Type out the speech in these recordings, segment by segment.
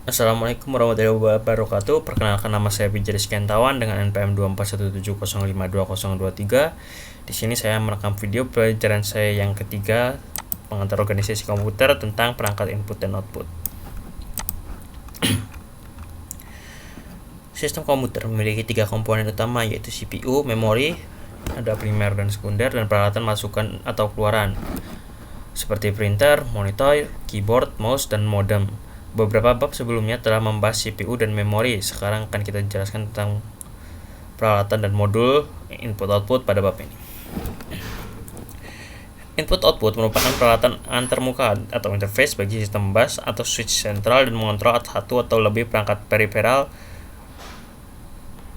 Assalamualaikum warahmatullahi wabarakatuh. Perkenalkan, nama saya Bijari Sekiantawan dengan NPM 241705223. Di sini saya merekam video pelajaran saya yang ketiga, pengantar organisasi komputer tentang perangkat input dan output. Sistem komputer memiliki tiga komponen utama, yaitu CPU, memori, ada primer dan sekunder, dan peralatan masukan atau keluaran seperti printer, monitor, keyboard, mouse, dan modem. Beberapa bab sebelumnya telah membahas CPU dan memori. Sekarang akan kita jelaskan tentang peralatan dan modul input-output pada bab ini. Input-output merupakan peralatan antarmuka atau interface bagi sistem bus atau switch sentral dan mengontrol satu atau lebih perangkat periferal.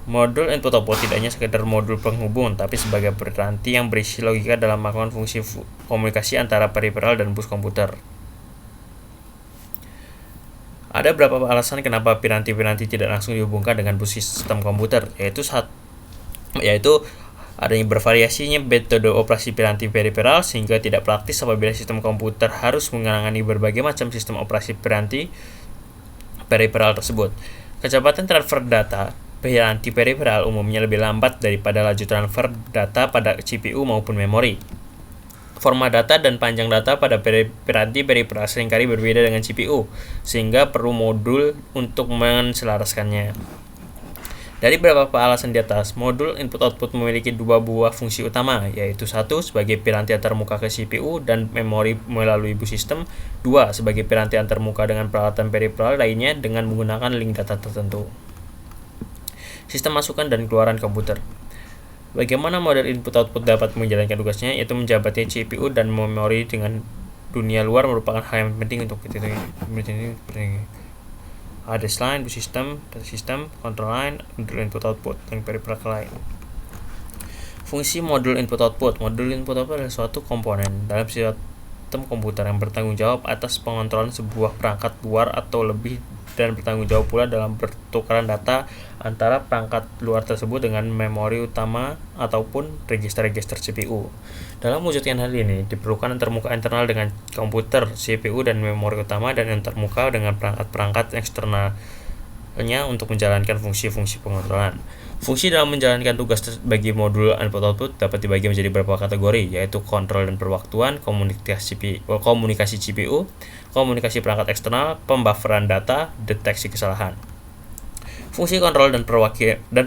Modul input-output tidak hanya sekedar modul penghubung, tapi sebagai piranti yang berisi logika dalam melakukan fungsi komunikasi antara periferal dan bus komputer. Ada beberapa alasan kenapa piranti-piranti tidak langsung dihubungkan dengan bus sistem komputer, yaitu adanya bervariasinya metode operasi piranti periferal sehingga tidak praktis apabila sistem komputer harus menangani berbagai macam sistem operasi piranti periferal tersebut. Kecepatan transfer data piranti periferal umumnya lebih lambat daripada laju transfer data pada CPU maupun memori. Format data dan panjang data pada piranti periferal seringkali berbeda dengan CPU, sehingga perlu modul untuk menselaraskannya. Dari beberapa alasan di atas, modul input-output memiliki dua buah fungsi utama, yaitu satu, sebagai piranti antarmuka ke CPU dan memori melalui bus sistem. Dua, sebagai piranti antarmuka dengan peralatan periferal lainnya dengan menggunakan link data tertentu. Sistem masukan dan keluaran komputer. Bagaimana model input-output dapat menjalankan tugasnya, yaitu menjabati CPU dan memori dengan dunia luar merupakan hal yang penting untuk kita. Address line, bus system, data system, control line, modul input-output, dan periferal lain. Fungsi modul input-output. Modul input-output adalah suatu komponen dalam sistem komputer yang bertanggung jawab atas pengontrolan sebuah perangkat luar atau lebih, dan bertanggung jawab pula dalam pertukaran data antara perangkat luar tersebut dengan memori utama ataupun register-register CPU. Dalam mewujudkan hal ini, diperlukan antarmuka internal dengan komputer, CPU, dan memori utama, dan antarmuka dengan perangkat-perangkat eksternalnya untuk menjalankan fungsi-fungsi pengontrolan. Fungsi dalam menjalankan tugas bagi modul input-output dapat dibagi menjadi beberapa kategori, yaitu kontrol dan perwaktuan, komunikasi CPU, komunikasi perangkat eksternal, pembufferan data, deteksi kesalahan. Fungsi kontrol dan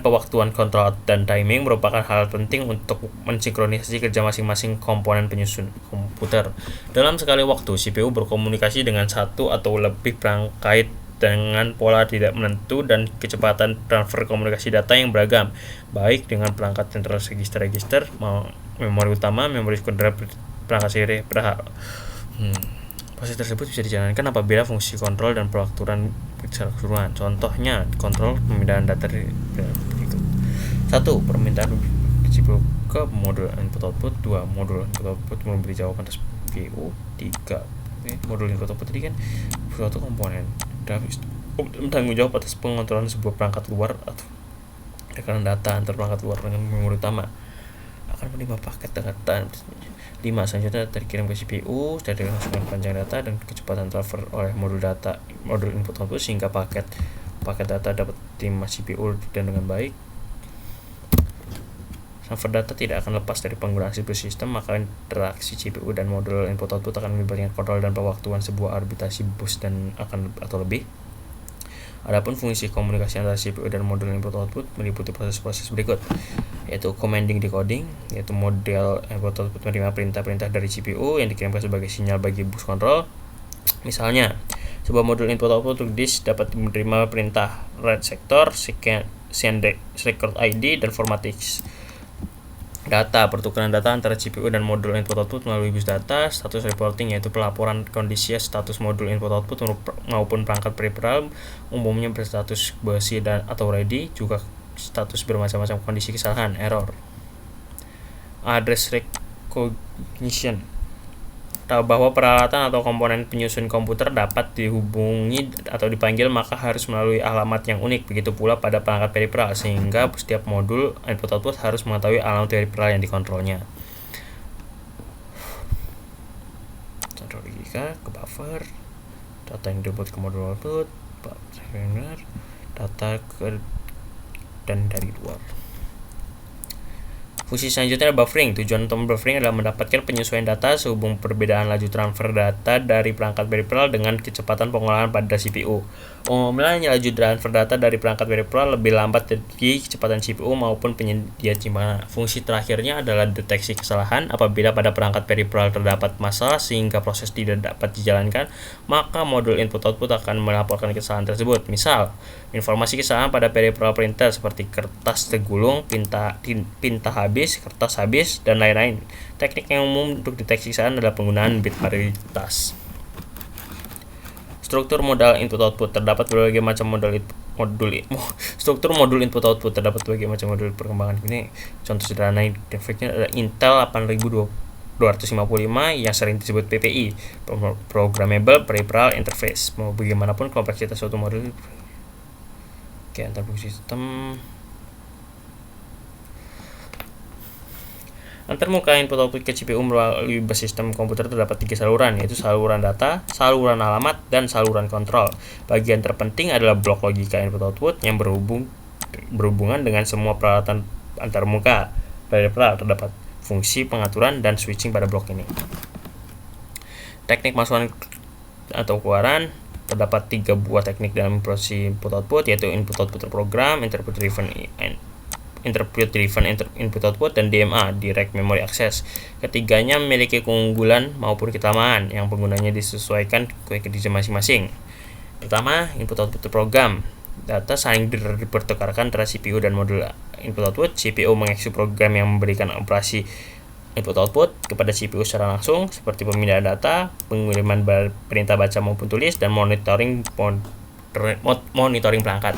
pewaktuan kontrol dan timing merupakan hal penting untuk mensinkronisasi kerja masing-masing komponen penyusun komputer. Dalam sekali waktu, CPU berkomunikasi dengan satu atau lebih perangkat dengan pola tidak menentu dan kecepatan transfer komunikasi data yang beragam, baik dengan perangkat sentral register, memori utama, memori sekunder, perangkat seri, proses tersebut bisa dijalankan apabila fungsi kontrol dan perwaktuan secara keseluruhan. Contohnya, kontrol pemindahan data berikut. 1. Permintaan CPU ke modul input-output. 2. Modul input-output memberi jawaban atas CPU. 3. Modul input-output tadi kan suatu komponen bertanggung jawab atas pengontrolan sebuah perangkat luar atau rekanan data antar perangkat luar dengan memori utama, akan menerima paket data. 5. Selanjutnya terkirim ke CPU dari masukan panjang data dan kecepatan transfer oleh modul input-output sehingga paket data dapat diterima CPU dan dengan baik. Transfer data tidak akan lepas dari penggunaan bus system, maka interaksi CPU dan modul input-output akan melibatkan kontrol dan pewaktuan sebuah arbitrasi bus dan akan atau lebih. Adapun fungsi komunikasi antara CPU dan modul input-output meliputi proses-proses berikut, yaitu commanding decoding, yaitu model input-output menerima perintah-perintah dari CPU yang dikirimkan sebagai sinyal bagi bus kontrol. Misalnya, sebuah modul input-output disk dapat menerima perintah read sector, send record ID, dan formatting data. Pertukaran data antara CPU dan modul input-output melalui bus data. Status reporting, yaitu pelaporan kondisi status modul input-output maupun perangkat periferal, umumnya berstatus bersih dan atau ready, juga status bermacam-macam kondisi kesalahan, error. Address recognition, bahwa peralatan atau komponen penyusun komputer dapat dihubungi atau dipanggil maka harus melalui alamat yang unik. Begitu pula pada perangkat periferal, sehingga setiap modul input-output harus mengetahui alamat periferal yang dikontrolnya. Kontrol logika ke buffer, data yang diinput ke modul output, data dan dari luar. Fungsi selanjutnya adalah buffering. Tujuan untuk buffering adalah mendapatkan penyesuaian data sehubung perbedaan laju transfer data dari perangkat peripheral dengan kecepatan pengolahan pada CPU. Umumnya laju transfer data dari perangkat peripheral lebih lambat dari kecepatan CPU maupun penyedia simpanan. Fungsi terakhirnya adalah deteksi kesalahan. Apabila pada perangkat peripheral terdapat masalah sehingga proses tidak dapat dijalankan, maka modul input-output akan melaporkan kesalahan tersebut. Misal, informasi kesalahan pada peripheral printer seperti kertas tergulung, tinta habis, kertas habis, dan lain-lain. Teknik yang umum untuk deteksi kesalahan adalah penggunaan bit paritas. Struktur modal input-output. Terdapat berbagai macam struktur modul input-output. Terdapat berbagai macam modul perkembangan ini. Contoh sederhana efeknya adalah Intel 8255 yang sering disebut PPI, Programmable Peripheral Interface. Mau bagaimanapun kompleksitas suatu modul. Antar sistem. Antarmuka input-output ke CPU melalui bus sistem komputer terdapat 3 saluran, yaitu saluran data, saluran alamat, dan saluran kontrol. Bagian terpenting adalah blok logika input-output yang berhubungan dengan semua peralatan antarmuka peripheral. Terdapat fungsi pengaturan dan switching pada blok ini. Teknik masukan atau keluaran. Terdapat 3 buah teknik dalam proses input-output, yaitu input-output program, interpret-driven input-output, dan DMA, Direct Memory Access. Ketiganya memiliki keunggulan maupun kelemahan yang penggunanya disesuaikan ke kerja masing-masing. Pertama, input-output program. Data saling dipertukarkan antara CPU dan modul input-output. CPU mengeksekusi program yang memberikan operasi input-output kepada CPU secara langsung, seperti pemindahan data, pengiriman perintah baca maupun tulis, dan monitoring perangkat.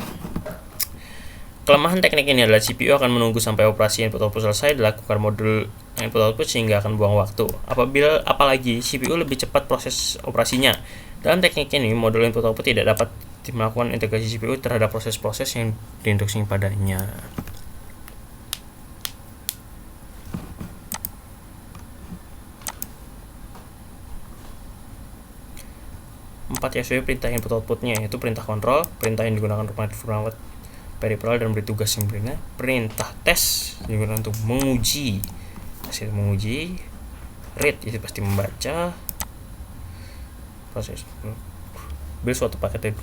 Kelemahan teknik ini adalah CPU akan menunggu sampai operasi input-output selesai dilakukan modul input-output sehingga akan buang waktu. Apalagi CPU lebih cepat proses operasinya. Dalam teknik ini, modul input-output tidak dapat melakukan integrasi CPU terhadap proses-proses yang diinstruksi padanya. 4 ya sesuai perintah input-outputnya, yaitu perintah kontrol, perintah yang digunakan untuk merawat peripheral dan beri tugas yang berikutnya, perintah tes digunakan untuk menguji hasil menguji, read itu pasti membaca, proses ambil suatu paket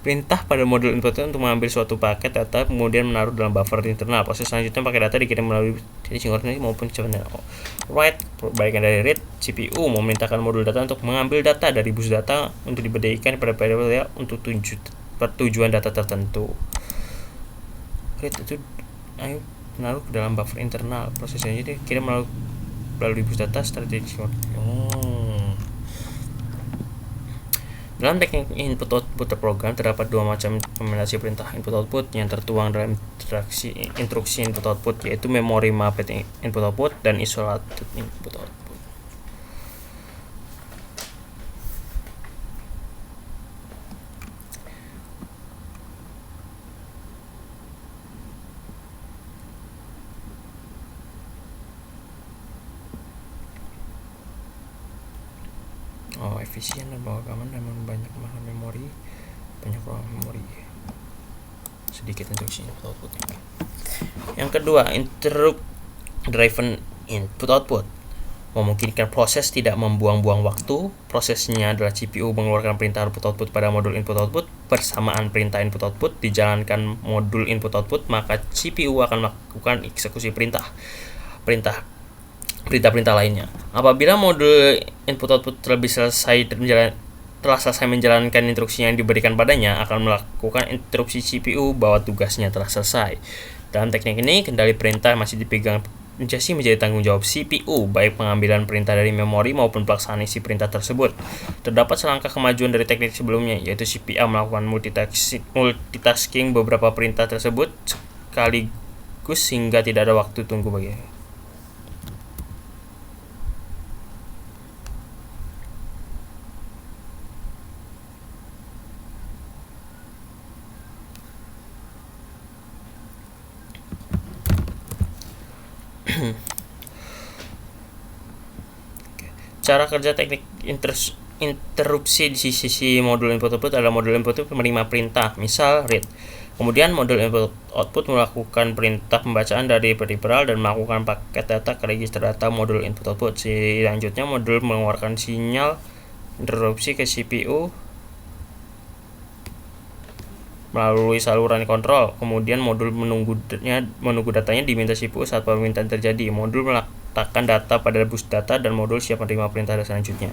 perintah pada modul input untuk mengambil suatu paket data kemudian menaruh dalam buffer internal. Proses selanjutnya paket data dikirim melalui sinkronis maupun kecepatan. Write bagian dari read, CPU memerintahkan modul data untuk mengambil data dari bus data untuk diberikan pada peripheral untuk tujuan data tertentu. Read itu menaruh ke dalam buffer internal. Proses selanjutnya dikirim melalui bus data strategi. Dalam teknik input-output program terdapat 2 macam kombinasi perintah input-output yang tertuang dalam instruksi input-output, yaitu memory mapped input-output dan isolated input-output. Efisien dan aman dan banyak memori, sedikit instruksi input-outputnya. Yang kedua, interrupt driven input-output memungkinkan proses tidak membuang-buang waktu. Prosesnya adalah CPU mengeluarkan perintah input-output pada modul input-output bersamaan perintah input-output dijalankan modul input-output, maka CPU akan melakukan eksekusi perintah lainnya. Apabila modul input-output telah selesai menjalankan instruksi yang diberikan padanya, akan melakukan interupsi CPU bahwa tugasnya telah selesai. Dalam teknik ini, kendali perintah masih menjadi tanggung jawab CPU, baik pengambilan perintah dari memori maupun pelaksanaan isi perintah tersebut. Terdapat selangkah kemajuan dari teknik sebelumnya, yaitu CPU melakukan multitasking beberapa perintah tersebut sekaligus sehingga tidak ada waktu tunggu baginya. Cara kerja teknik interupsi di sisi modul input output adalah modul input output menerima perintah, misal read. Kemudian modul input output melakukan perintah pembacaan dari peripheral dan melakukan paket data ke register data modul input output. Selanjutnya modul mengeluarkan sinyal interupsi ke CPU melalui saluran kontrol. Kemudian modul menunggu datanya diminta CPU saat permintaan terjadi. Modul meletakkan data pada bus data dan modul siap menerima perintah selanjutnya.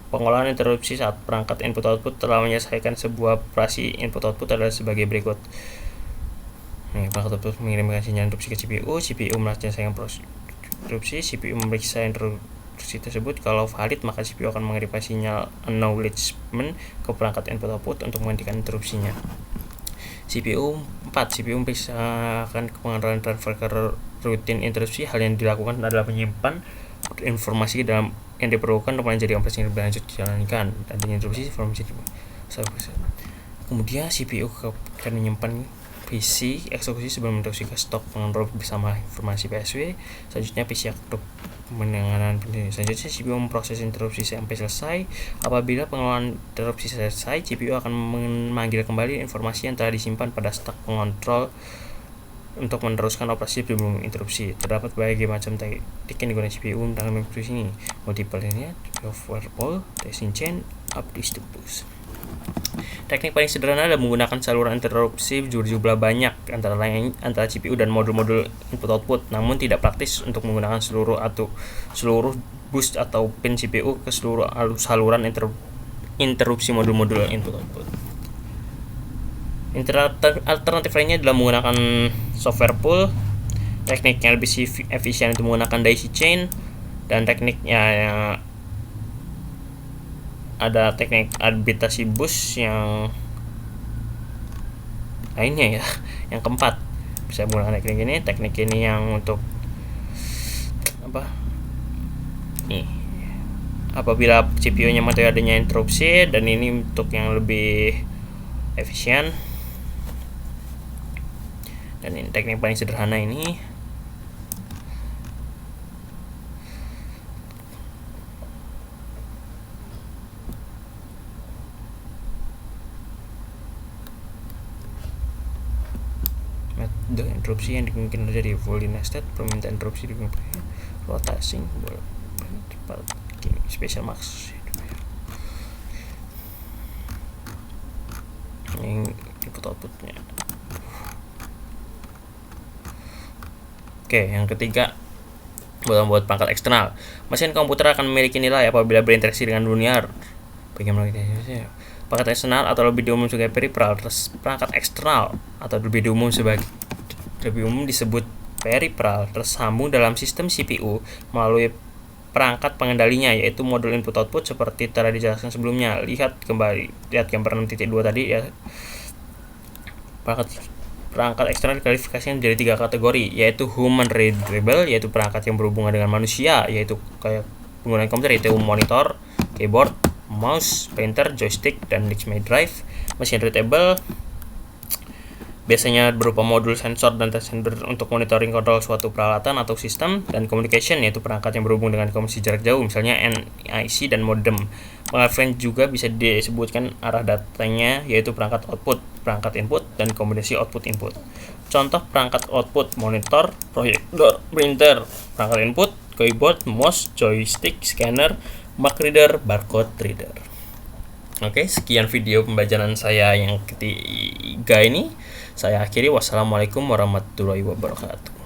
Pengolahan interupsi saat perangkat input output telah menyelesaikan sebuah operasi input output adalah sebagai berikut. Perangkat output mengirimkan sinyal interupsi ke CPU, CPU menyelesaikan proses interupsi, CPU memeriksa interupsi tersebut. Kalau valid, maka CPU akan mengirimkan sinyal acknowledgement ke perangkat input output untuk menghentikan interupsinya. CPU memeriksakan pengenalan transfer ke rutin interupsi. Hal yang dilakukan adalah menyimpan informasi dalam yang diperlukan untuk menjadi operasi yang lebih lanjut dijalankan dan interupsi informasi. Kemudian CPU akan menyimpan PC eksekusi sebelum interupsi ke stok pengontrol bersama informasi PSW. Selanjutnya PC akan penanganan. Selanjutnya CPU memproses interupsi sampai selesai. Apabila pengelolaan interupsi selesai, CPU akan memanggil kembali informasi yang telah disimpan pada stok pengontrol untuk meneruskan operasi sebelum interupsi. Terdapat berbagai macam teknik yang digunakan CPU dalam interupsi ini. Multiple linear, overflow, testing chain, up distribution. Teknik paling sederhana adalah menggunakan saluran interupsi berjumlah banyak antara CPU dan modul-modul input output, namun tidak praktis untuk menggunakan seluruh bus atau pin CPU ke seluruh saluran interupsi modul-modul input output. Alternatif lainnya adalah menggunakan software pool. Teknik yang lebih efisien itu menggunakan daisy chain, dan tekniknya ada teknik arbitrasi bus yang lainnya ya. Yang keempat bisa menggunakan teknik ini yang untuk apabila CPU-nya masih adanya interupsi, dan ini untuk yang lebih efisien. Dan ini teknik paling sederhana ini. Metode interupsi yang dimungkinkan terjadi fully nested, permintaan interupsi dimungkinkan rotating, special max. Ini input outputnya. Oke, yang ketiga, buat perangkat eksternal. Mesin komputer akan memiliki nilai apabila berinteraksi dengan dunia. Bagaimana kita? Perangkat eksternal atau lebih umum sebagai peripheral. Perangkat eksternal atau lebih umum disebut peripheral tersambung dalam sistem CPU melalui perangkat pengendalinya, yaitu modul input output seperti telah dijelaskan sebelumnya. Lihat gambar 6.2 tadi ya. Perangkat eksternal diklasifikasikan menjadi 3 kategori, yaitu human readable, yaitu perangkat yang berhubungan dengan manusia, yaitu kayak penggunaan komputer, yaitu monitor, keyboard, mouse, printer, joystick, dan HDMI drive. Machine readable biasanya berupa modul sensor dan touch sensor untuk monitoring kontrol suatu peralatan atau sistem, dan communication, yaitu perangkat yang berhubung dengan komunikasi jarak jauh, misalnya NIC dan modem. Pengertian juga bisa disebutkan arah datanya, yaitu perangkat output, perangkat input, dan kombinasi output input. Contoh perangkat output: monitor, proyektor, printer. Perangkat input: keyboard, mouse, joystick, scanner, Mac reader, barcode reader. Oke, sekian video pembelajaran saya yang ketiga ini. Saya akhiri. Wassalamualaikum warahmatullahi wabarakatuh.